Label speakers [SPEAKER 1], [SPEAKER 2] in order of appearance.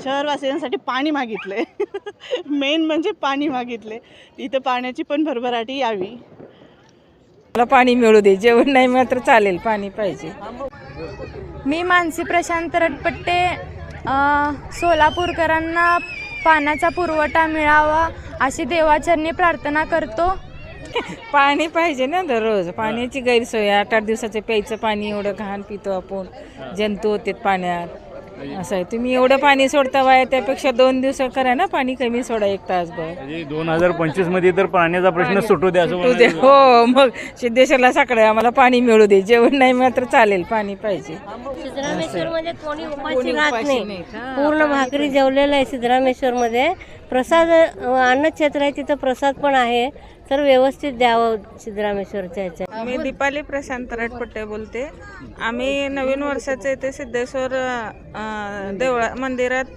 [SPEAKER 1] शहरवासियांसाठी पाणी मागितले मेन म्हणजे पाणी मागितले. इथं पाण्याची पण भरभराटी यावी.
[SPEAKER 2] मला पाणी मिळू दे, जेवण नाही मात्र चालेल, पाणी पाहिजे.
[SPEAKER 3] मी मानसी प्रशांत रटपट्टे. सोलापूरकरांना पाण्याचा पुरवठा मिळावा अशी देवाचरणी प्रार्थना करतो.
[SPEAKER 2] पाणी पाहिजे ना दररोज. पाण्याची गैरसोय, 8-8 दिवसाचं प्यायचं पाणी एवढं घाण पितो आपण, जंतू होते पाण्यात. असं आहे, तुम्ही एवढं पाणी सोडता वाया, त्यापेक्षा 2 दिवस करा ना, पाणी कमी सोडा, 1 तासभर.
[SPEAKER 4] 2025 मध्ये तर पाण्याचा प्रश्न सुटू द्या असं
[SPEAKER 2] सुटू दे. हो, मग सिद्धेश्वरला साकडे आम्हाला पाणी मिळू दे, जेवण नाही मात्र चालेल, पाणी पाहिजे.
[SPEAKER 5] सिद्धरामेश्वर मध्ये कोणी उपाशी राहत नाही. पूर्ण भाकरी जेवलेलं आहे सिद्धरामेश्वर मध्ये. प्रसाद अन्नक्षेत्र आहे, तिथं प्रसाद पण आहे, तर व्यवस्थित द्यावं सिद्धरामेश्वरच्या ह्याच्यात.
[SPEAKER 6] मी दीपाली प्रशांत रटपट्टे बोलते. आम्ही नवीन वर्षाचे इथे सिद्धेश्वर देवळा मंदिरात